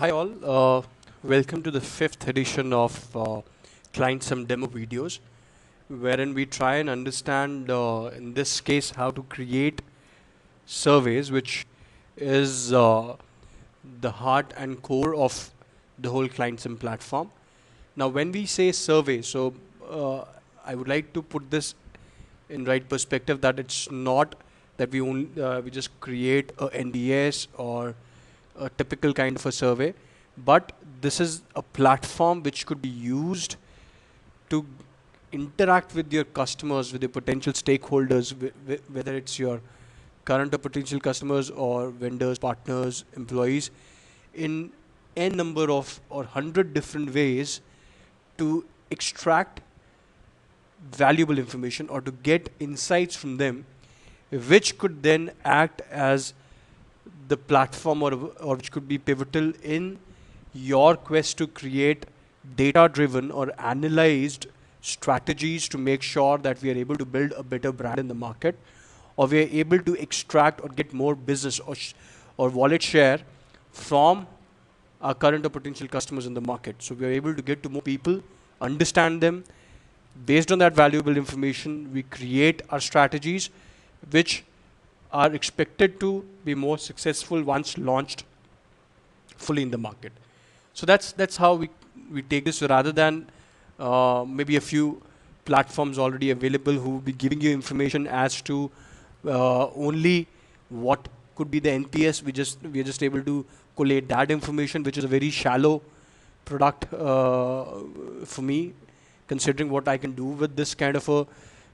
Hi all, welcome to the fifth edition of ClientSome demo videos, wherein we try and understand, in this case, how to create surveys, which is the heart and core of the whole ClientSome platform. Now, when we say survey, uh, I would like to put this in right perspective that it's not that we just create a NDS or a typical kind of a survey, but this is a platform which could be used to interact with your customers, with your potential stakeholders, whether it's your current or potential customers or vendors, partners, employees, in n number of or 100 different ways to extract valuable information or to get insights from them, which could then act as the platform or which could be pivotal in your quest to create data driven or analyzed strategies to make sure that we are able to build a better brand in the market, or we are able to extract or get more business or wallet share from our current or potential customers in the market. So we are able to get to more people, understand them. Based on that valuable information, we create our strategies, which are expected to be more successful once launched fully in the market. So that's how we take this, rather than maybe a few platforms already available who will be giving you information as to only what could be the NPS. We are just able to collate that information, which is a very shallow product for me, considering what I can do with this kind of a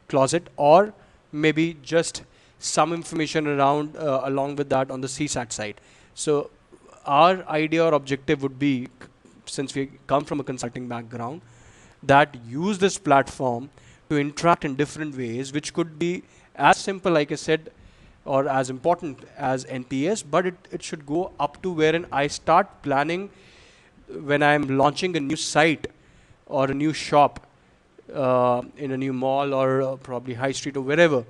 closet, or maybe just some information around along with that on the CSAT side. So our idea or objective would be, since we come from a consulting background, that use this platform to interact in different ways, which could be as simple, like I said, or as important as NPS, but it should go up to wherein I start planning when I'm launching a new site or a new shop in a new mall or probably high street or wherever.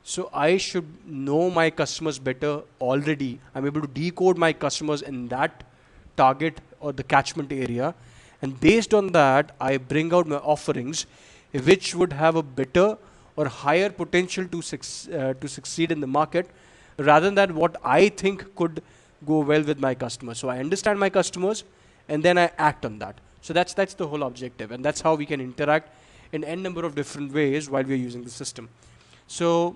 So I should know my customers better already. I'm able to decode my customers in that target or the catchment area. And based on that, I bring out my offerings, which would have a better or higher potential to succeed in the market, rather than what I think could go well with my customers. So I understand my customers, and then I act on that. So that's the whole objective, and that's how we can interact in n number of different ways while we're using the system. So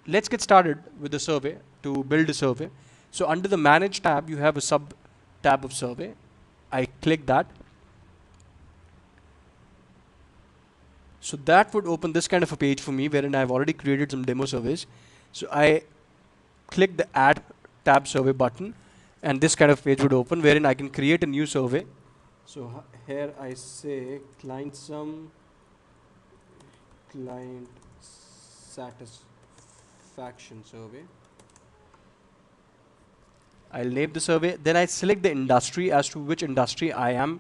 let's get started with the survey to build a survey. So under the Manage tab, you have a sub tab of survey. I click that. So that would open this kind of a page for me, wherein I've already created some demo surveys. So I click the Add Tab Survey button, and this kind of page would open, wherein I can create a new survey. So here I say ClientSome client satisfaction survey. I'll name the survey. Then I select the industry as to which industry I am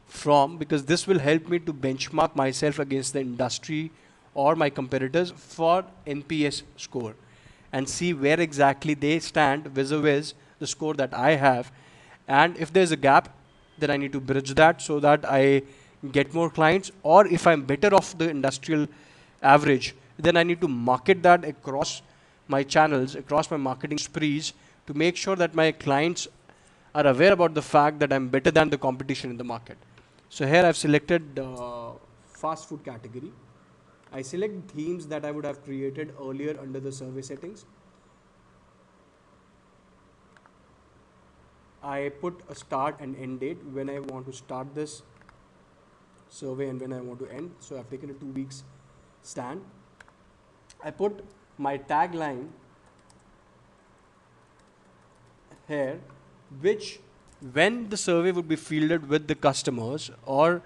from, because this will help me to benchmark myself against the industry or my competitors for NPS score and see where exactly they stand vis-a-vis the score that I have. And if there's a gap, then I need to bridge that so that I get more clients. Or if I'm better off the industrial average, then I need to market that across my channels, across my marketing sprees, to make sure that my clients are aware about the fact that I'm better than the competition in the market. So here I've selected fast food category. I select themes that I would have created earlier under the survey settings. I put a start and end date when I want to start this survey and when I want to end. So I've taken a 2 weeks stand. I put my tagline here, which when the survey would be fielded with the customers or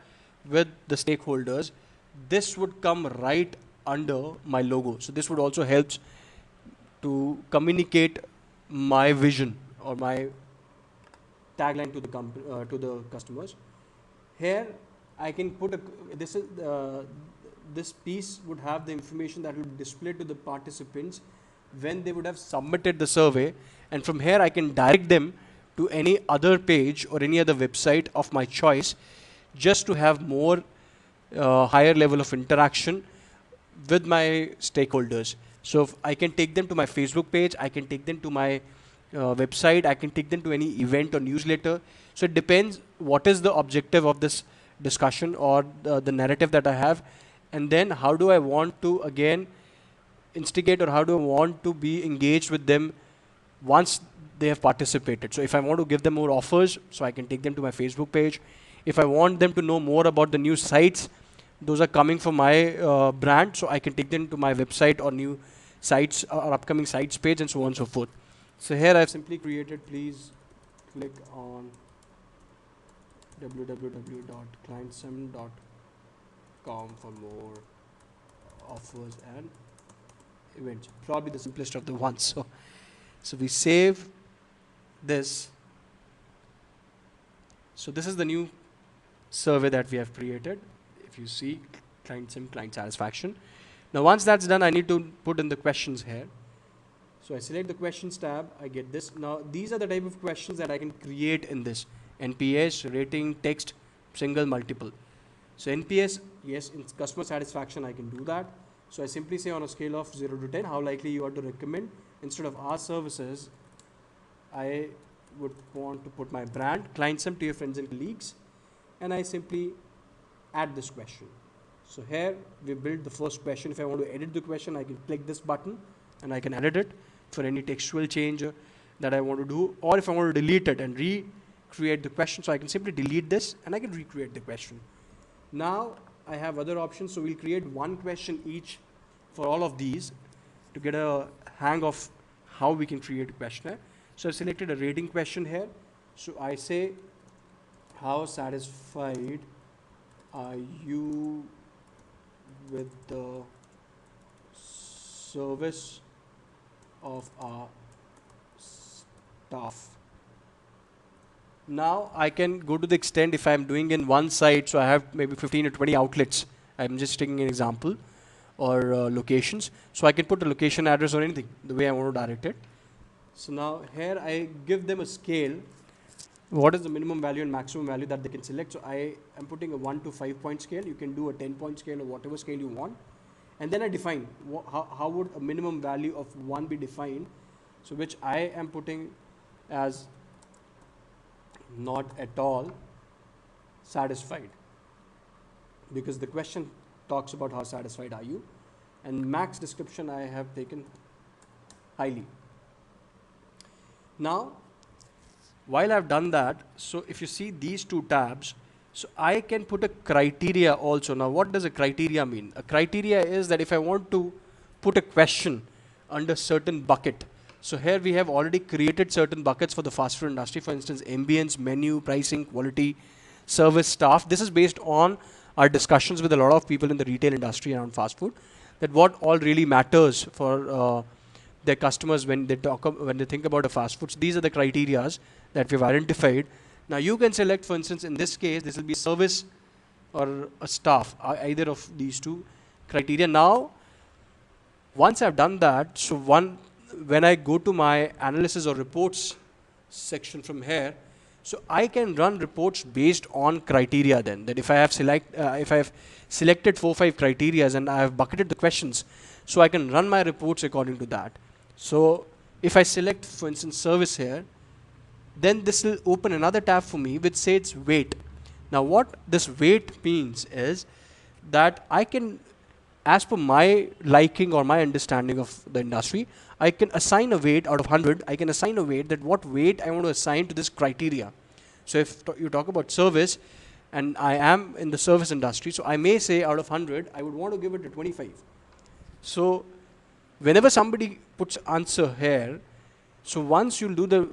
with the stakeholders, this would come right under my logo. So this would also help to communicate my vision or my tagline to the customers. Here I can put this piece would have the information that would display to the participants when they would have submitted the survey, and from here I can direct them to any other page or any other website of my choice, just to have more higher level of interaction with my stakeholders. So if I can take them to my Facebook page, I can take them to my website, I can take them to any event or newsletter. So it depends what is the objective of this discussion or the narrative that I have, and then how do I want to again instigate, or how do I want to be engaged with them once they have participated. So if I want to give them more offers, so I can take them to my Facebook page. If I want them to know more about the new sites, those are coming from my brand, so I can take them to my website or new sites or upcoming sites page, and so on and so forth. So here I've simply created, please click on www.clientsome.com for more offers and events. Probably the simplest of the ones. So we save this. So this is the new survey that we have created. If you see, ClientSome, client satisfaction. Now once that's done, I need to put in the questions here. So I select the questions tab, I get this. Now these are the type of questions that I can create in this. NPS, rating, text, single, multiple. So NPS, yes, in customer satisfaction I can do that. So I simply say on a scale of 0 to 10, how likely you are to recommend. Instead of our services, I would want to put my brand, ClientSome, to your friends and colleagues. And I simply add this question. So here we build the first question. If I want to edit the question, I can click this button and I can edit it for any textual change that I want to do. Or if I want to delete it and recreate the question, so I can simply delete this and I can recreate the question. Now I have other options. So we'll create one question each for all of these to get a hang of how we can create a questionnaire. So I've selected a rating question here. So I say, how satisfied are you with the service of our staff? Now I can go to the extent, if I'm doing in one site, so I have maybe 15 or 20 outlets. I'm just taking an example, or locations. So I can put a location address or anything, the way I want to direct it. So now here I give them a scale. What is the minimum value and maximum value that they can select? So I am putting a 1 to 5 point scale. You can do a 10-point scale or whatever scale you want. And then I define how would a minimum value of 1 be defined. So which I am putting as not at all satisfied, because the question talks about how satisfied are you. And max description I have taken highly. Now, while I've done that, so if you see these two tabs, so I can put a criteria also. Now, what does a criteria mean? A criteria is that if I want to put a question under certain bucket, so here we have already created certain buckets for the fast food industry. For instance, ambience, menu, pricing, quality, service, staff. This is based on our discussions with a lot of people in the retail industry around fast food, that what all really matters for their customers when they think about a fast food. So these are the criterias that we've identified. Now you can select, for instance, in this case, this will be service or a staff, either of these two criteria. Now, once I've done that, so when I go to my analysis or reports section from here, so I can run reports based on criteria then. That if I have selected 4 or 5 criteria and I have bucketed the questions, so I can run my reports according to that. So if I select, for instance, service here, then this will open another tab for me which says weight. Now what this weight means is that I can, as per my liking or my understanding of the industry, I can assign a weight out of 100. I can assign a weight, that what weight I want to assign to this criteria. So if you talk about service, and I am in the service industry, so I may say out of 100, I would want to give it a 25. So whenever somebody puts answer here, so once you do the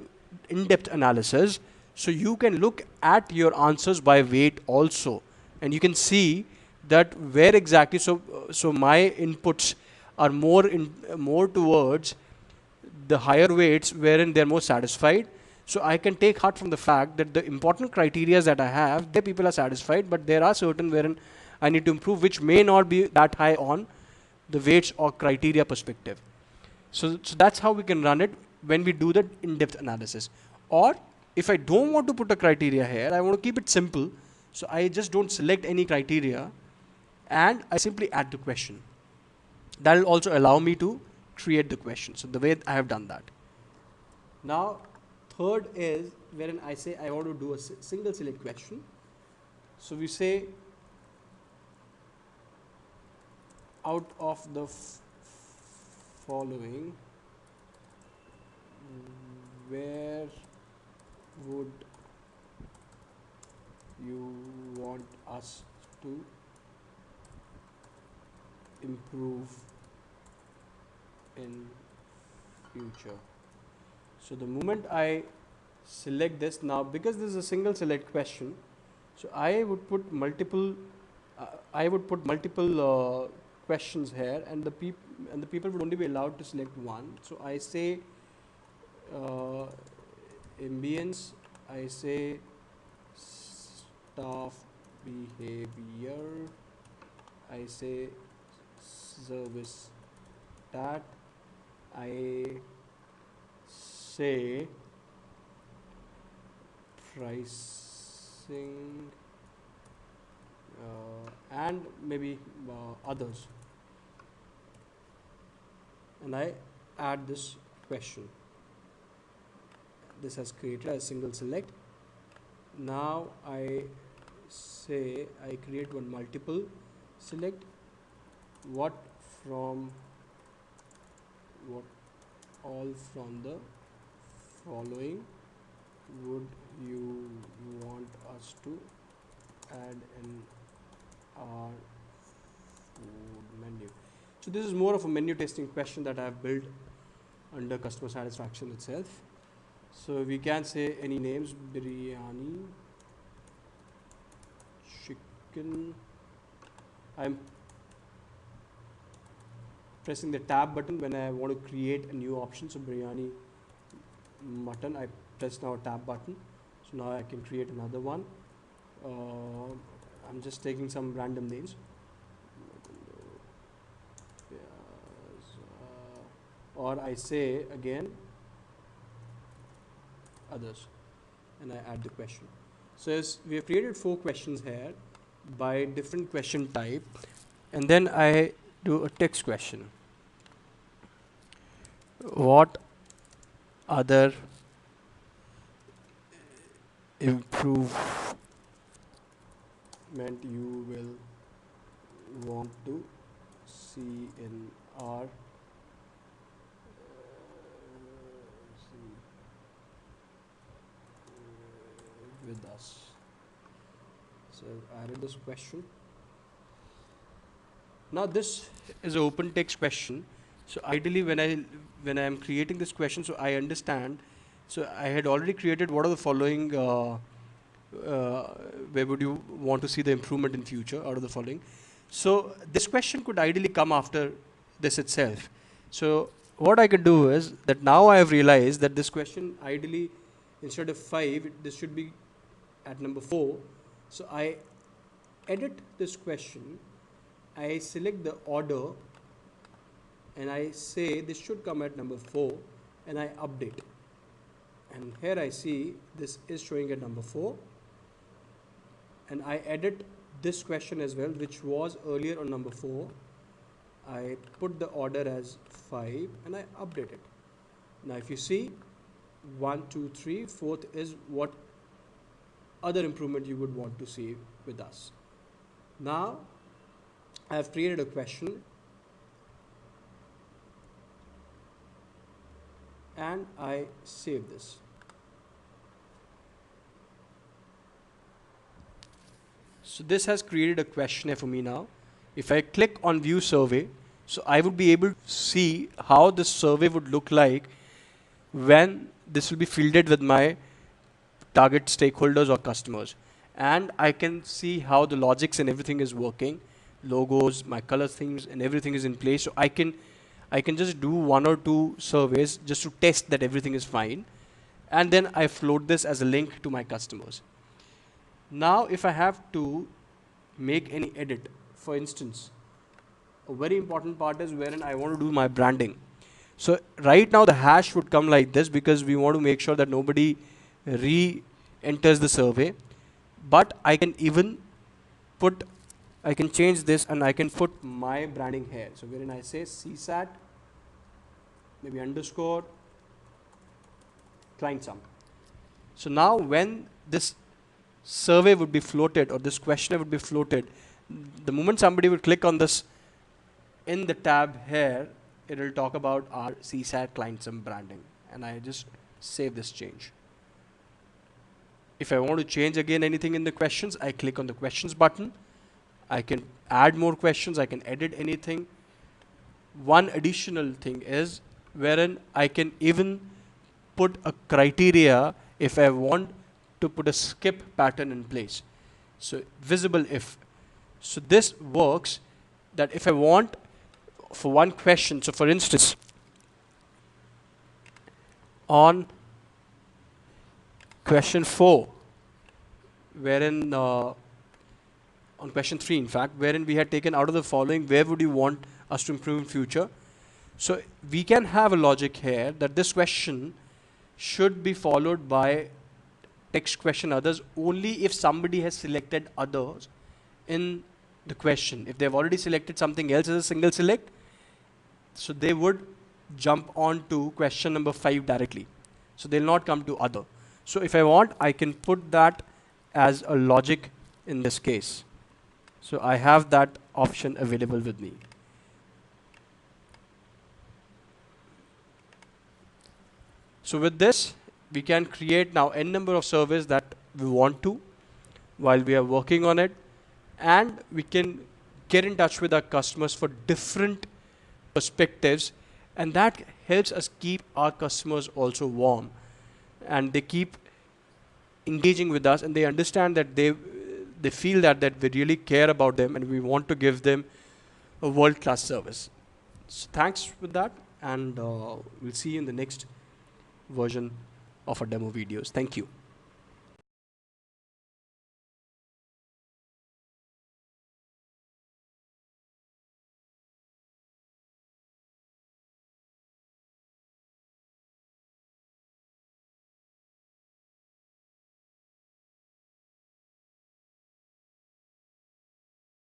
in-depth analysis, so you can look at your answers by weight also, and you can see that where exactly, so my inputs are more towards the higher weights wherein they're more satisfied. So I can take heart from the fact that the important criteria that I have, there people are satisfied, but there are certain wherein I need to improve, which may not be that high on the weights or criteria perspective. So that's how we can run it when we do the in-depth analysis. Or if I don't want to put a criteria here, I want to keep it simple. So I just don't select any criteria and I simply add the question. That will also allow me to create the question. So the way I have done that. Now, third is wherein I say I want to do a single select question. So we say out of the following, where would you want us to improve in future? So the moment I select this now, because this is a single select question, so I would put multiple questions here, and the people would only be allowed to select one. So I say ambience, I say staff behavior, I say service stat, I say pricing, and maybe others, and I add this question. This has created a single select. Now I say I create one multiple select. What all from the following would you want us to add in our food menu? So this is more of a menu testing question that I have built under customer satisfaction itself. So we can say any names: biryani, chicken. I'm pressing the tab button when I want to create a new option. So biryani, mutton, I press now a tab button. So now I can create another one. I'm just taking some random names. Or I say again others, and I add the question. So as we have created 4 questions here by different question type, and then I do a text question. What other improvement you will want to see in our with us? So I added this question. Now this is an open text question. So ideally when I am creating this question, so I understand. So I had already created what are the following, where would you want to see the improvement in future out of the following. So this question could ideally come after this itself. So what I can do is that now I have realized that this question ideally, instead of 5, this should be at number 4. So I edit this question, I select the order, and I say this should come at number 4, and I update. And here I see this is showing at number 4, and I edit this question as well, which was earlier on number 4. I put the order as 5 and I update it. Now if you see 1, 2, 3, 4th is what other improvement you would want to see with us. Now I have created a question and I save this. So this has created a questionnaire for me now. If I click on view survey, so I would be able to see how this survey would look like when this will be fielded with my target stakeholders or customers. And I can see how the logics and everything is working, logos, my color themes, and everything is in place. So I can just do 1 or 2 surveys just to test that everything is fine. And then I float this as a link to my customers. Now if I have to make any edit, for instance, a very important part is wherein I want to do my branding. So right now the hash would come like this because we want to make sure that nobody re-enters the survey. But I can even put, I can change this and I can put my branding here. So wherein I say CSAT, maybe underscore ClientSome. So now when this survey would be floated or this questionnaire would be floated, the moment somebody would click on this in the tab here, it will talk about our CSAT ClientSome branding. And I just save this change. If I want to change again anything in the questions, I click on the questions button. I can add more questions, I can edit anything. One additional thing is wherein I can even put a criteria if I want to put a skip pattern in place. So visible if. So this works that if I want for one question, so for instance, on question 4, wherein on question 3 in fact, wherein we had taken out of the following, where would you want us to improve in future? So we can have a logic here that this question should be followed by text question others only if somebody has selected others in the question. If they've already selected something else as a single select, so they would jump on to question number 5 directly. So they'll not come to other. So if I want, I can put that as a logic in this case. So I have that option available with me. So with this, we can create now n number of surveys that we want to while we are working on it, and we can get in touch with our customers for different perspectives, and that helps us keep our customers also warm, and they keep engaging with us, and they understand that they feel that we really care about them and we want to give them a world-class service. So thanks with that, and we'll see you in the next version of our demo videos. Thank you.